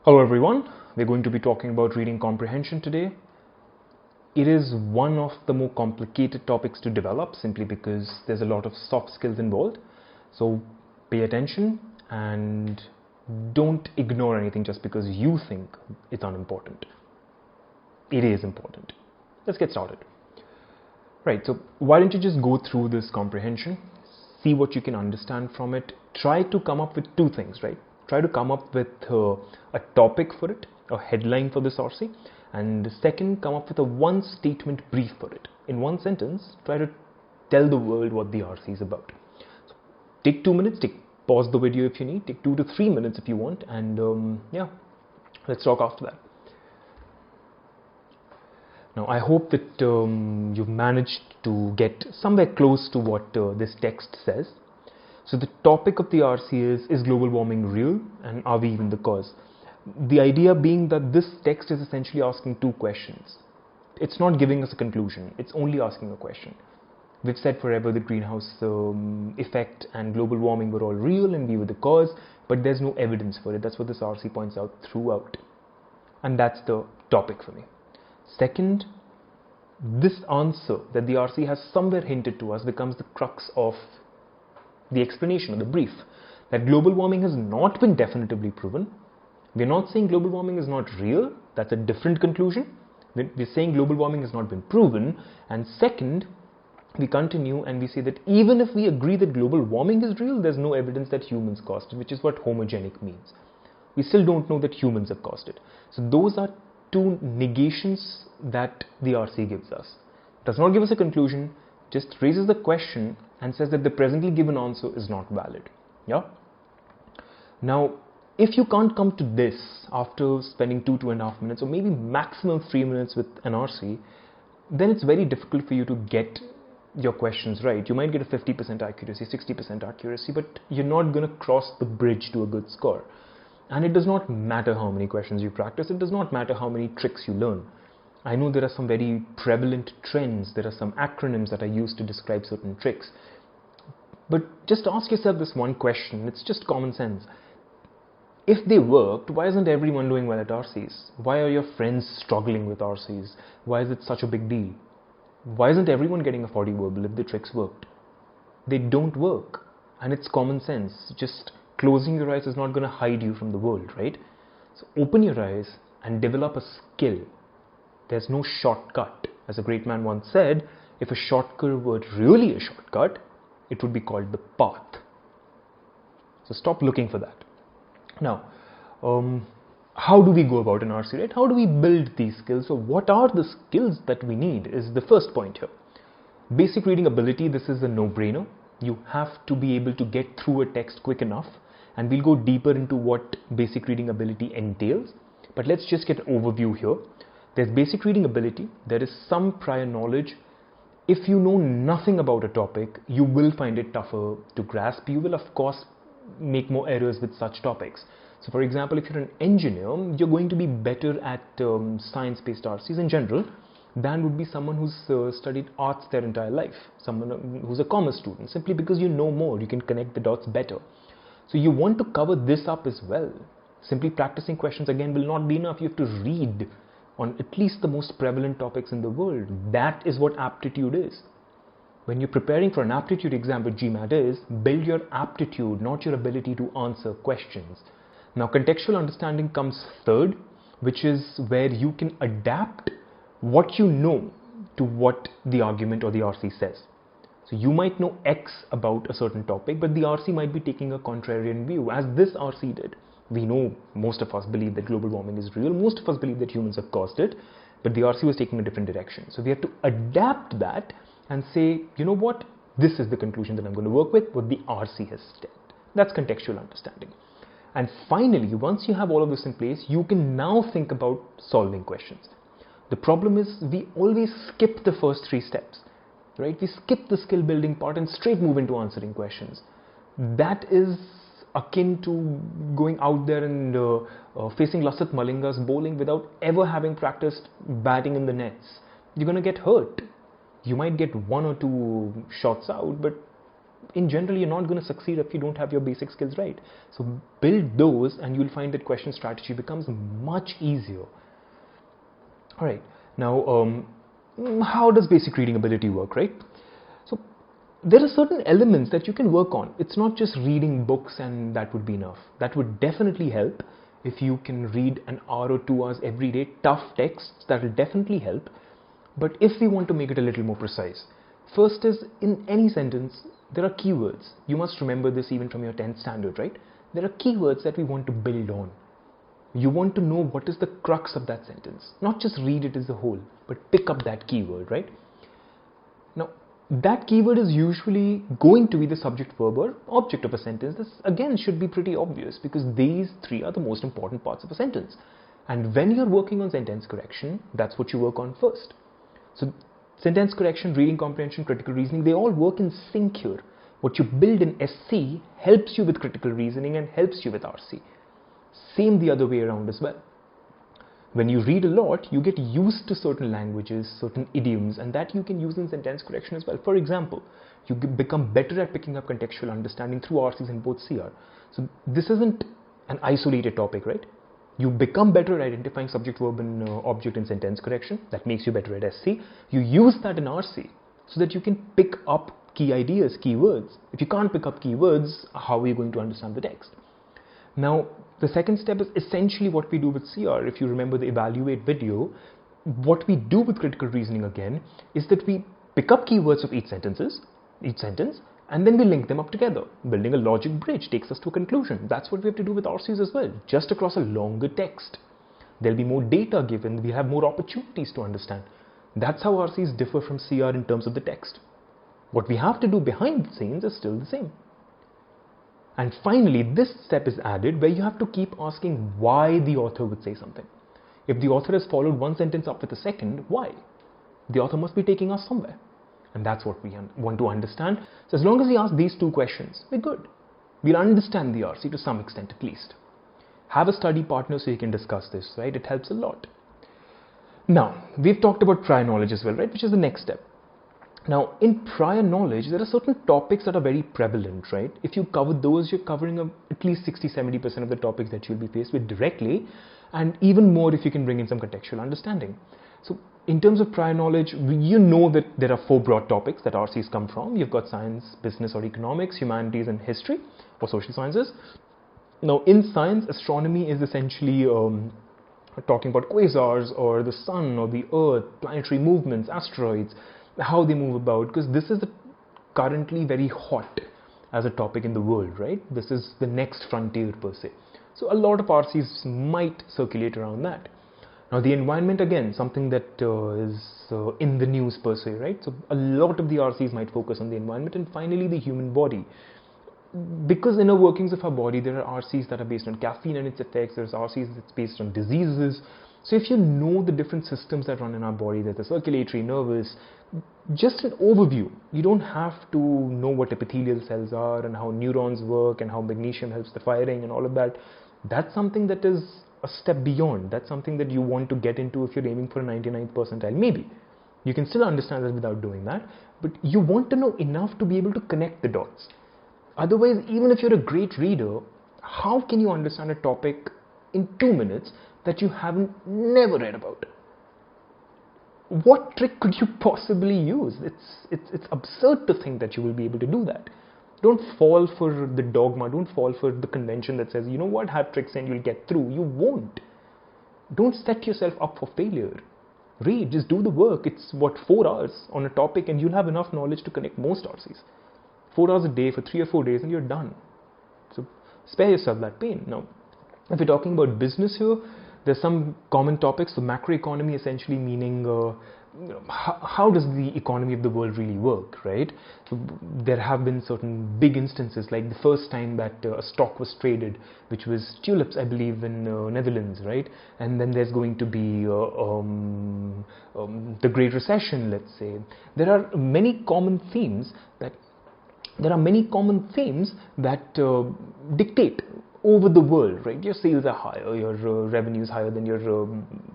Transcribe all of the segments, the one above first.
Hello everyone, we're going to be talking about reading comprehension today. It is one of the more complicated topics to develop simply because there's a lot of soft skills involved. So pay attention and don't ignore anything just because you think it's unimportant. It is important. Let's get started. Right, so why don't you just go through this comprehension, see what you can understand from it, try to come up with two things, right? Try to come up with a topic for it, a headline for this RC, and second, come up with a one statement brief for it. In one sentence, try to tell the world what the RC is about. So take 2 minutes, pause the video if you need, take 2 to 3 minutes if you want, and yeah, let's talk after that. Now, I hope that you've managed to get somewhere close to what this text says. So the topic of the RC is global warming real, and are we even the cause? The idea being that this text is essentially asking two questions. It's not giving us a conclusion, it's only asking a question. We've said forever that greenhouse effect and global warming were all real and we were the cause, but there's no evidence for it. That's what this RC points out throughout. And that's the topic for me. Second, this answer that the RC has somewhere hinted to us becomes the crux of the explanation or the brief, that global warming has not been definitively proven. We're not saying global warming is not real, that's a different conclusion. We're saying global warming has not been proven, and second, we continue and we say that even if we agree that global warming is real, there's no evidence that humans caused it, which is what homogenic means. We still don't know that humans have caused it. So those are two negations that the RC gives us. It does not give us a conclusion, just raises the question and says that the presently given answer is not valid. Yeah. Now, if you can't come to this after spending 2.5 minutes, or maybe maximum 3 minutes with an RC, then it's very difficult for you to get your questions right. You might get a 50% accuracy, 60% accuracy, but you're not going to cross the bridge to a good score. And it does not matter how many questions you practice, it does not matter how many tricks you learn. I know there are some very prevalent trends, there are some acronyms that are used to describe certain tricks. But just ask yourself this one question, it's just common sense. If they worked, why isn't everyone doing well at RCs? Why are your friends struggling with RCs? Why is it such a big deal? Why isn't everyone getting a 40 verbal if the tricks worked? They don't work. And it's common sense. Just closing your eyes is not going to hide you from the world, right? So open your eyes and develop a skill. There's no shortcut. As a great man once said, if a shortcut were really a shortcut, it would be called the path. So stop looking for that. Now, how do we go about an RC, right? How do we build these skills? So what are the skills that we need is the first point here. Basic reading ability, this is a no-brainer. You have to be able to get through a text quick enough, and we'll go deeper into what basic reading ability entails. But let's just get an overview here. There's basic reading ability, there is some prior knowledge. If you know nothing about a topic, you will find it tougher to grasp. You will, of course, make more errors with such topics. So for example, if you're an engineer, you're going to be better at science-based RCs in general than would be someone who's studied arts their entire life, someone who's a commerce student, simply because you know more, you can connect the dots better. So you want to cover this up as well. Simply practicing questions again will not be enough. You have to read on at least the most prevalent topics in the world. That is what aptitude is. When you're preparing for an aptitude exam, which GMAT is, build your aptitude, not your ability to answer questions. Now, contextual understanding comes third, which is where you can adapt what you know to what the argument or the RC says. So you might know X about a certain topic, but the RC might be taking a contrarian view, as this RC did. We know most of us believe that global warming is real, most of us believe that humans have caused it, but the RC was taking a different direction. So we have to adapt that and say, you know what, this is the conclusion that I'm going to work with, what the RC has said. That's contextual understanding. And finally, once you have all of this in place, you can now think about solving questions. The problem is we always skip the first 3 steps, right? We skip the skill building part and straight move into answering questions. That is akin to going out there and facing Lasat Malinga's bowling without ever having practiced batting in the nets. You're going to get hurt. You might get 1 or 2 shots out, but in general, you're not going to succeed if you don't have your basic skills right. So build those and you'll find that question strategy becomes much easier. All right, now how does basic reading ability work, right? So there are certain elements that you can work on. It's not just reading books and that would be enough. That would definitely help if you can read an hour or 2 hours every day, tough texts, that will definitely help. But if we want to make it a little more precise, first is, in any sentence, there are keywords. You must remember this even from your 10th standard, right? There are keywords that we want to build on. You want to know what is the crux of that sentence. Not just read it as a whole, but pick up that keyword, right? Now, that keyword is usually going to be the subject, verb, or object of a sentence. This again should be pretty obvious because these three are the most important parts of a sentence. And when you're working on sentence correction, that's what you work on first. So sentence correction, reading comprehension, critical reasoning, they all work in sync here. What you build in SC helps you with critical reasoning and helps you with RC. Same the other way around as well. When you read a lot, you get used to certain languages, certain idioms, and that you can use in sentence correction as well. For example, you become better at picking up contextual understanding through RCs in both CR. So this isn't an isolated topic, right? You become better at identifying subject, verb, and object in sentence correction. That makes you better at SC. You use that in RC so that you can pick up key ideas, keywords. If you can't pick up keywords, how are you going to understand the text? Now, the second step is essentially what we do with CR. If you remember the evaluate video, what we do with critical reasoning again is that we pick up keywords of each sentence, and then we link them up together. Building a logic bridge takes us to a conclusion. That's what we have to do with RCs as well, just across a longer text. There'll be more data given, we have more opportunities to understand. That's how RCs differ from CR in terms of the text. What we have to do behind the scenes is still the same. And finally, this step is added where you have to keep asking why the author would say something. If the author has followed one sentence up with a second, why? The author must be taking us somewhere. And that's what we want to understand. So as long as we ask these two questions, we're good. We'll understand the RC to some extent at least. Have a study partner so you can discuss this, right? It helps a lot. Now, we've talked about prior knowledge as well, right? Which is the next step. Now, in prior knowledge, there are certain topics that are very prevalent, right? If you cover those, you're covering at least 60-70% of the topics that you'll be faced with directly, and even more if you can bring in some contextual understanding. So, in terms of prior knowledge, you know that there are 4 broad topics that RCs come from. You've got science, business or economics, humanities and history or social sciences. Now, in science, astronomy is essentially talking about quasars or the sun or the earth, planetary movements, asteroids, how they move about, because this is currently very hot as a topic in the world, right? This is the next frontier per se. So a lot of RCs might circulate around that. Now the environment, again, something that is in the news per se, right? So a lot of the RCs might focus on the environment. And finally, the human body. Because inner workings of our body, there are RCs that are based on caffeine and its effects. There's RCs that's based on diseases. So if you know the different systems that run in our body, there's the circulatory, nervous, just an overview. You don't have to know what epithelial cells are and how neurons work and how magnesium helps the firing and all of that. That's something that is a step beyond. That's something that you want to get into if you're aiming for a 99th percentile. Maybe. You can still understand that without doing that, but you want to know enough to be able to connect the dots. Otherwise, even if you're a great reader, how can you understand a topic in 2 minutes that you haven't never read about? What trick could you possibly use? It's absurd to think that you will be able to do that. Don't fall for the dogma, don't fall for the convention that says, you know what, have tricks and you'll get through. You won't. Don't set yourself up for failure. Read, just do the work. It's 4 hours on a topic and you'll have enough knowledge to connect most RCs. 4 hours a day for 3 or 4 days and you're done. So spare yourself that pain. Now, if you're talking about business here, there's some common topics. So macroeconomy essentially meaning how does the economy of the world really work, right? So there have been certain big instances, like the first time that a stock was traded, which was tulips, I believe, in Netherlands, right? And then there's going to be the Great Recession, let's say. There are many common themes that dictate over the world, right? Your sales are higher, your revenue is higher, then your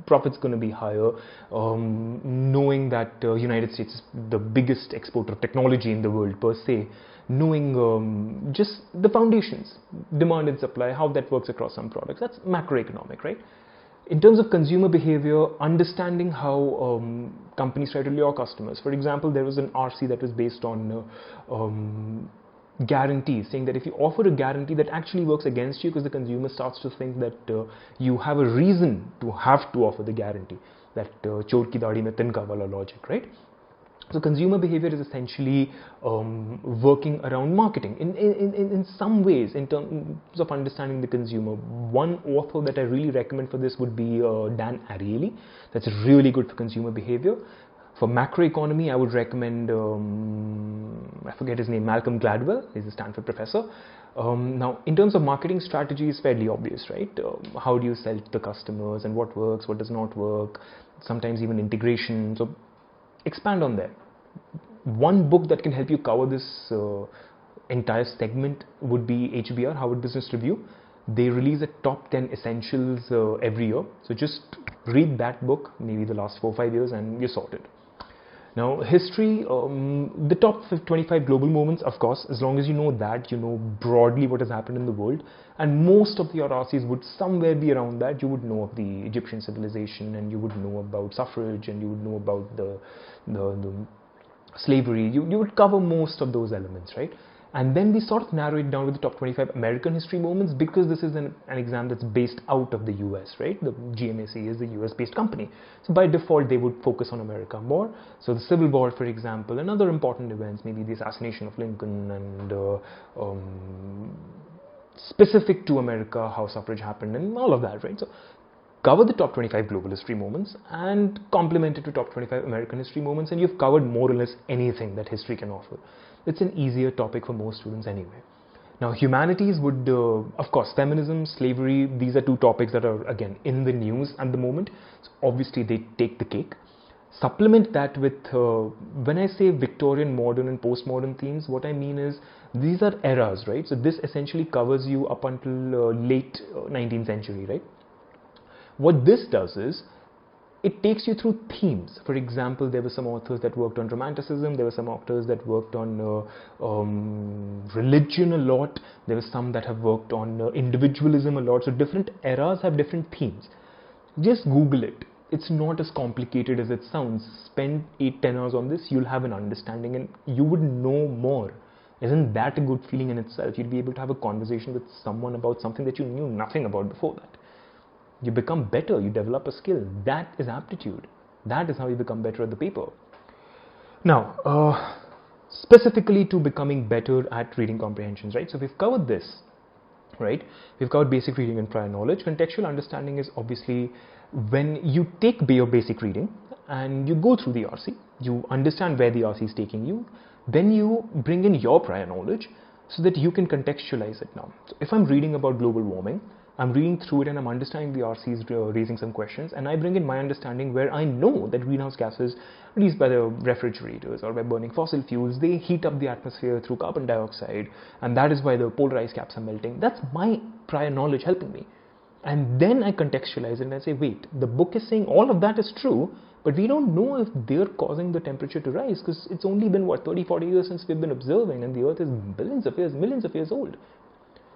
profit's going to be higher. Knowing that United States is the biggest exporter of technology in the world per se, knowing just the foundations, demand and supply, how that works across some products, that's macroeconomic, right? In terms of consumer behavior, understanding how companies try to lure customers. For example, there was an RC that was based on guarantees, saying that if you offer a guarantee, that actually works against you because the consumer starts to think that you have a reason to have to offer the guarantee. That chor ki dadi mein tinka wala logic, right? So consumer behavior is essentially working around marketing in some ways in terms of understanding the consumer. One author that I really recommend for this would be Dan Ariely. That's really good for consumer behavior. For macroeconomy, I would recommend, I forget his name, Malcolm Gladwell. He's a Stanford professor. Now, in terms of marketing strategy, it's fairly obvious, right? How do you sell to the customers and what works, what does not work, sometimes even integration. So expand on that. One book that can help you cover this entire segment would be HBR, Harvard Business Review. They release a top 10 essentials every year. So just read that book, maybe the last 4 or 5 years, and you're sorted. Now, history, the top 25 global movements, of course, as long as you know that, you know broadly what has happened in the world, and most of the RCs would somewhere be around that. You would know of the Egyptian civilization, and you would know about suffrage, and you would know about the slavery. You would cover most of those elements, right? And then we sort of narrow it down with the top 25 American history moments, because this is an exam that's based out of the US, right? The GMAT is a US based company. So by default, they would focus on America more. So the Civil War, for example, and other important events, maybe the assassination of Lincoln, and specific to America, how suffrage happened and all of that, right? So cover the top 25 global history moments and complement it to top 25 American history moments, and you've covered more or less anything that history can offer. It's an easier topic for most students anyway. Now, humanities would, of course, feminism, slavery, these are two topics that are, again, in the news at the moment. So obviously, they take the cake. Supplement that with, when I say Victorian, modern and postmodern themes, what I mean is these are eras, right? So this essentially covers you up until late 19th century, right? What this does is, it takes you through themes. For example, there were some authors that worked on romanticism, there were some authors that worked on religion a lot, there were some that have worked on individualism a lot. So different eras have different themes. Just Google it. It's not as complicated as it sounds. Spend 8-10 hours on this, you'll have an understanding and you would know more. Isn't that a good feeling in itself? You'd be able to have a conversation with someone about something that you knew nothing about before that. You become better, you develop a skill. That is aptitude. That is how you become better at the paper. Now, specifically to becoming better at reading comprehensions, right? So we've covered this, right? We've covered basic reading and prior knowledge. Contextual understanding is obviously when you take your basic reading and you go through the RC, you understand where the RC is taking you, then you bring in your prior knowledge so that you can contextualize it now. So if I'm reading about global warming, I'm reading through it and I'm understanding the RCs raising some questions, and I bring in my understanding where I know that greenhouse gases released by the refrigerators or by burning fossil fuels, they heat up the atmosphere through carbon dioxide, and that is why the polar ice caps are melting. That's my prior knowledge helping me. And then I contextualize it and I say, wait, the book is saying all of that is true, but we don't know if they're causing the temperature to rise because it's only been, 30-40 years since we've been observing, and the earth is billions of years, millions of years old.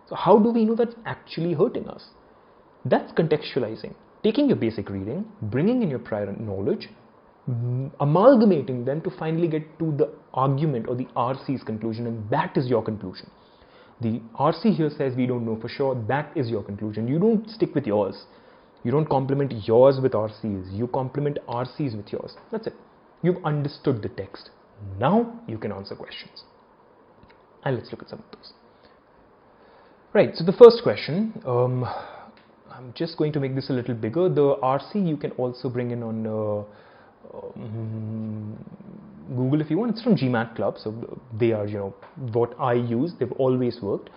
So how do we know that's actually hurting us? That's contextualizing. Taking your basic reading, bringing in your prior knowledge, amalgamating them to finally get to the argument or the RC's conclusion, and that is your conclusion. The RC here says we don't know for sure, that is your conclusion. You don't stick with yours. You don't complement yours with RC's. You complement RC's with yours. That's it. You've understood the text. Now you can answer questions. And let's look at some of those. Right, so the first question, I'm just going to make this a little bigger. The RC you can also bring in on Google if you want. It's from GMAT Club, so they are, what I use. They've always worked,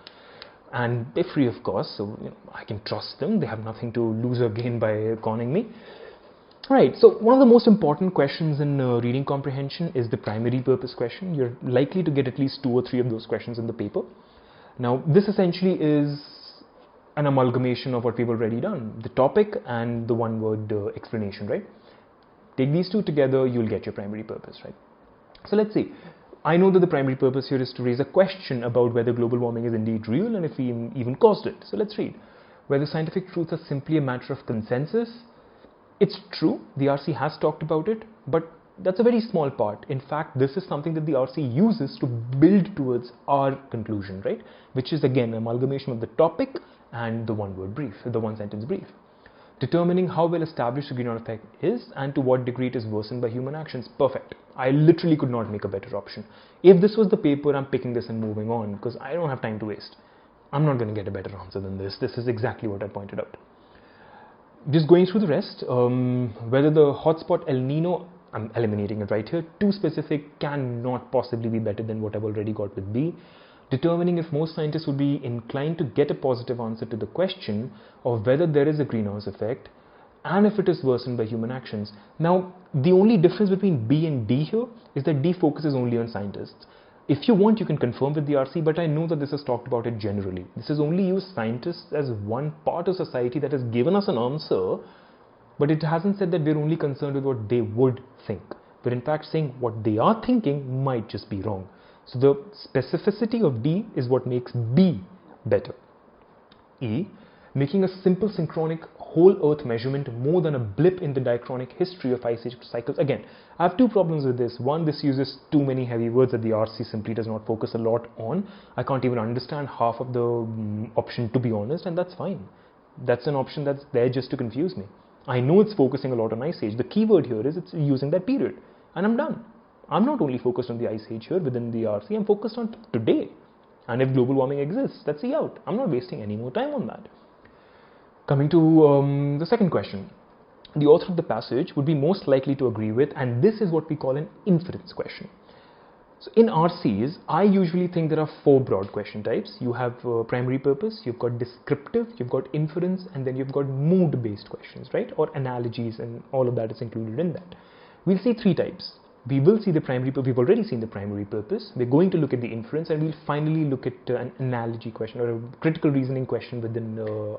and they're free, of course. So I can trust them. They have nothing to lose or gain by conning me. Right. So one of the most important questions in reading comprehension is the primary purpose question. You're likely to get at least 2 or 3 of those questions in the paper. Now, this essentially is an amalgamation of what we've already done, the topic and the one-word explanation, right? Take these two together, you'll get your primary purpose, right? So let's see. I know that the primary purpose here is to raise a question about whether global warming is indeed real and if we even caused it. So let's read. Whether scientific truths are simply a matter of consensus. It's true, the RC has talked about it, but that's a very small part. In fact, this is something that the RC uses to build towards our conclusion, right? Which is again an amalgamation of the topic and the one-word brief, the one-sentence brief. Determining how well established the greenhouse effect is and to what degree it is worsened by human actions. Perfect. I literally could not make a better option. If this was the paper, I'm picking this and moving on because I don't have time to waste. I'm not going to get a better answer than this. This is exactly what I pointed out. Just going through the rest, whether the hotspot El Nino, I'm eliminating it right here, too specific, cannot possibly be better than what I've already got with B. Determining if most scientists would be inclined to get a positive answer to the question of whether there is a greenhouse effect and if it is worsened by human actions. Now, the only difference between B and D here is that D focuses only on scientists. If you want, you can confirm with the RC, but I know that this has talked about it generally. This has only used scientists as one part of society that has given us an answer, but it hasn't said that we're only concerned with what they would think. But in fact, saying what they are thinking might just be wrong. So the specificity of D is what makes B better. E, making a simple synchronic whole earth measurement more than a blip in the diachronic history of ice age cycles. Again, I have two problems with this. One, this uses too many heavy words that the RC simply does not focus a lot on. I can't even understand half of the option, to be honest, and that's fine. That's an option that's there just to confuse me. I know it's focusing a lot on ice age. The key word here is it's using that period, and I'm done. I'm not only focused on the ice age here within the RC, I'm focused on today. And if global warming exists, that's the out. I'm not wasting any more time on that. Coming to the second question. The author of the passage would be most likely to agree with, and this is what we call an inference question. So in RCs, I usually think there are four broad question types. You have primary purpose, you've got descriptive, you've got inference, and then you've got mood-based questions, right? Or analogies, and all of that is included in that. We'll see three types. We will see the primary purpose. We've already seen the primary purpose. We're going to look at the inference, and we'll finally look at an analogy question or a critical reasoning question within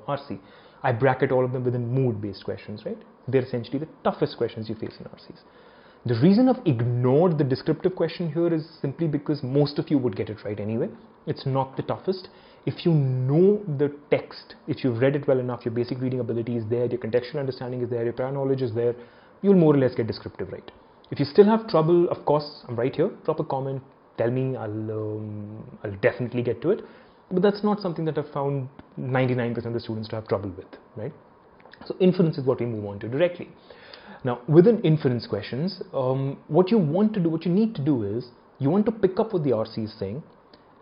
RC. I bracket all of them within mood-based questions, right? They're essentially the toughest questions you face in RCs. The reason I've ignored the descriptive question here is simply because most of you would get it right anyway. It's not the toughest. If you know the text, if you've read it well enough, your basic reading ability is there, your contextual understanding is there, your prior knowledge is there, you'll more or less get descriptive right. If you still have trouble, of course, I'm right here. Drop a comment, tell me, I'll definitely get to it. But that's not something that I've found 99% of the students to have trouble with, right? So inference is what we move on to directly. Now, within inference questions, what you need to do is, you want to pick up what the RC is saying,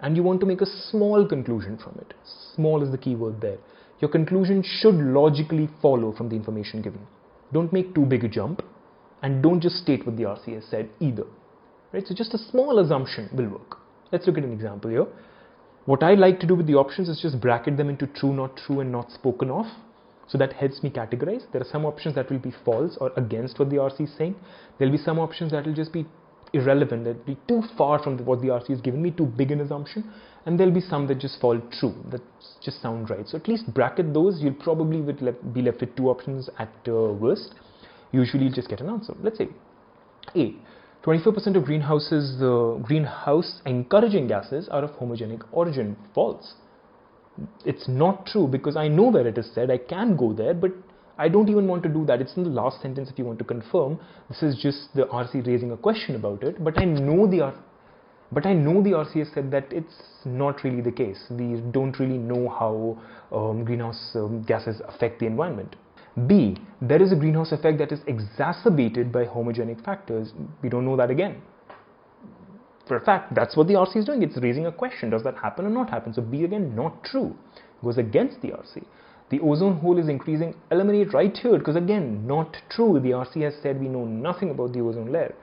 and you want to make a small conclusion from it. Small is the key word there. Your conclusion should logically follow from the information given. Don't make too big a jump. And don't just state what the RC has said either, right? So just a small assumption will work. Let's look at an example here. What I like to do with the options is just bracket them into true, not true, and not spoken of. So that helps me categorize. There are some options that will be false or against what the RC is saying. There'll be some options that will just be irrelevant, that will be too far from what the RC has given me, too big an assumption. And there'll be some that just fall true, that just sound right. So at least bracket those. You'll probably be left with two options at worst. Usually you'll just get an answer. Let's say A, 24% of greenhouse encouraging gases are of homogenic origin. False. It's not true because I know where it is said. I can go there, but I don't even want to do that. It's in the last sentence if you want to confirm. This is just the RC raising a question about it, but I know the RC has said that it's not really the case. We don't really know how greenhouse gases affect the environment. B, there is a greenhouse effect that is exacerbated by homogenic factors. We don't know that again. For a fact, that's what the RC is doing. It's raising a question. Does that happen or not happen? So B again, not true. Goes against the RC. The ozone hole is increasing. Eliminate right here because again, not true. The RC has said we know nothing about the ozone layer.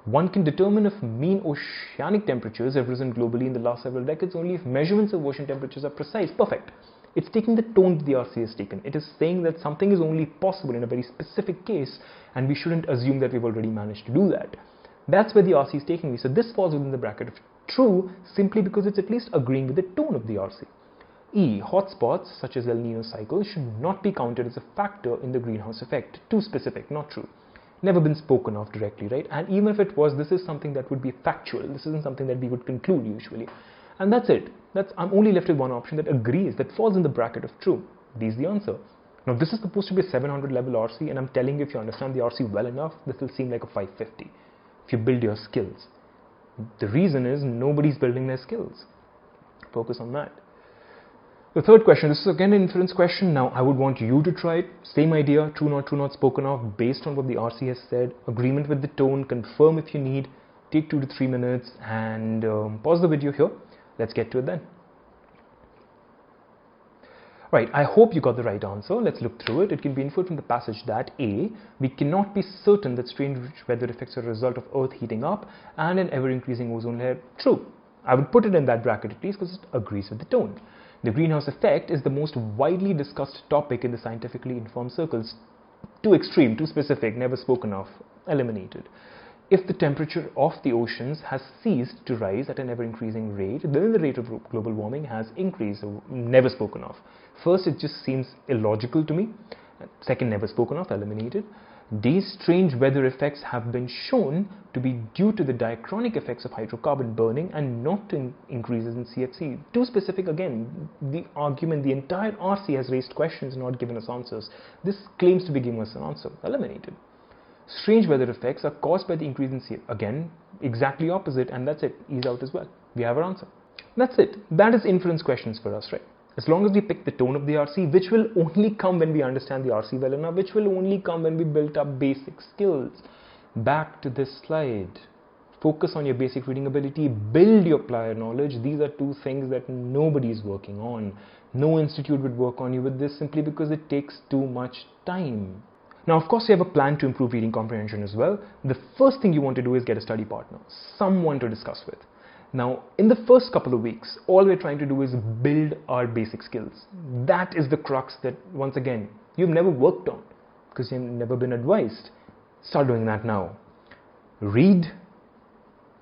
One can determine if mean oceanic temperatures have risen globally in the last several decades only if measurements of ocean temperatures are precise. Perfect. It's taking the tone that the RC has taken. It is saying that something is only possible in a very specific case and we shouldn't assume that we've already managed to do that. That's where the RC is taking me. So this falls within the bracket of true simply because it's at least agreeing with the tone of the RC. E. Hotspots such as El Nino cycle should not be counted as a factor in the greenhouse effect. Too specific, not true. Never been spoken of directly, right? And even if it was, this is something that would be factual. This isn't something that we would conclude usually. And that's it. I'm only left with one option that agrees, that falls in the bracket of true. D is the answer. Now this is supposed to be a 700 level RC, and I'm telling you, if you understand the RC well enough, this will seem like a 550 if you build your skills. The reason is nobody's building their skills. Focus on that. The third question, this is again an inference question. Now I would want you to try it. Same idea, true, not spoken of, based on what the RC has said. Agreement with the tone, confirm if you need. Take 2 to 3 minutes and pause the video here. Let's get to it then. Right, I hope you got the right answer. Let's look through it. It can be inferred from the passage that A. We cannot be certain that strange weather effects are a result of Earth heating up and an ever-increasing ozone layer. True. I would put it in that bracket at least because it agrees with the tone. The greenhouse effect is the most widely discussed topic in the scientifically informed circles. Too extreme, too specific, never spoken of, eliminated. If the temperature of the oceans has ceased to rise at an ever-increasing rate, then the rate of global warming has increased, never spoken of. First, it just seems illogical to me. Second, never spoken of, eliminated. These strange weather effects have been shown to be due to the diachronic effects of hydrocarbon burning and not to increases in CFC. Too specific again. The argument, the entire RC has raised questions, not given us answers. This claims to be giving us an answer, eliminated. Strange weather effects are caused by the increase in CFC. Again, exactly opposite, and that's it. Ease out as well. We have our answer. That's it. That is inference questions for us, right? As long as we pick the tone of the RC, which will only come when we understand the RC well enough, which will only come when we built up basic skills. Back to this slide. Focus on your basic reading ability, build your prior knowledge. These are two things that nobody is working on. No institute would work on you with this simply because it takes too much time. Now, of course, you have a plan to improve reading comprehension as well. The first thing you want to do is get a study partner, someone to discuss with. Now, in the first couple of weeks, all we're trying to do is build our basic skills. That is the crux that, once again, you've never worked on because you've never been advised. Start doing that now. Read,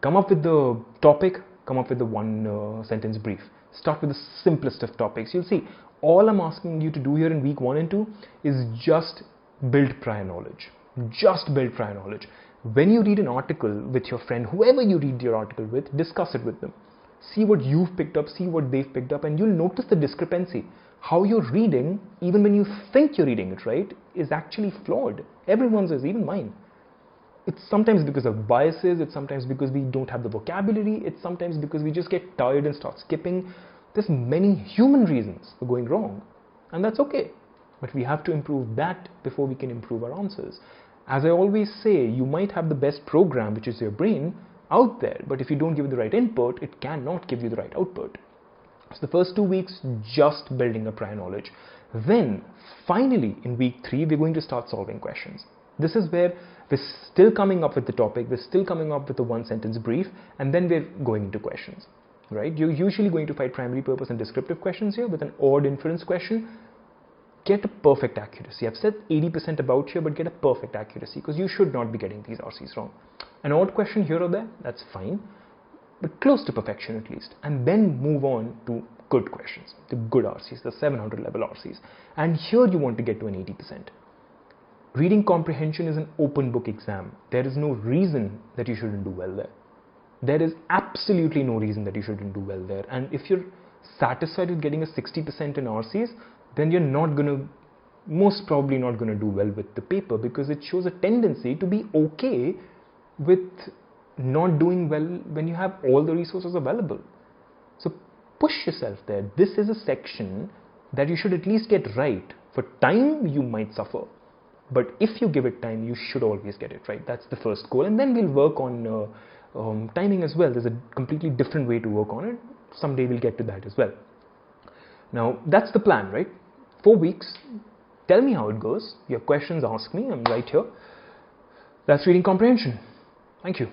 come up with the topic, come up with the one sentence brief. Start with the simplest of topics. You'll see, all I'm asking you to do here in week 1 and 2 is just build prior knowledge. Just build prior knowledge. When you read an article with your friend, whoever you read your article with, discuss it with them. See what you've picked up, see what they've picked up, and you'll notice the discrepancy. How you're reading, even when you think you're reading it right, is actually flawed. Everyone's is, even mine. It's sometimes because of biases, it's sometimes because we don't have the vocabulary, it's sometimes because we just get tired and start skipping. There's many human reasons for going wrong, and that's okay. But we have to improve that before we can improve our answers. As I always say, you might have the best program, which is your brain, out there, but if you don't give it the right input, it cannot give you the right output. So the first 2 weeks, just building a prior knowledge. Then, finally, in week 3, we're going to start solving questions. This is where we're still coming up with the topic, we're still coming up with the one sentence brief, and then we're going into questions, right? You're usually going to fight primary purpose and descriptive questions here with an odd inference question. Get a perfect accuracy. I've said 80% about here, but get a perfect accuracy because you should not be getting these RCs wrong. An odd question here or there, that's fine, but close to perfection at least. And then move on to good questions, the good RCs, the 700 level RCs. And here you want to get to an 80%. Reading comprehension is an open book exam. There is no reason that you shouldn't do well there. There is absolutely no reason that you shouldn't do well there. And if you're satisfied with getting a 60% in RCs, then you're not going to, most probably not going to do well with the paper because it shows a tendency to be okay with not doing well when you have all the resources available. So push yourself there. This is a section that you should at least get right. For time, you might suffer. But if you give it time, you should always get it right. That's the first goal. And then we'll work on timing as well. There's a completely different way to work on it. Someday we'll get to that as well. Now, that's the plan, right? 4 weeks. Tell me how it goes. You have questions, ask me. I'm right here. That's reading comprehension. Thank you.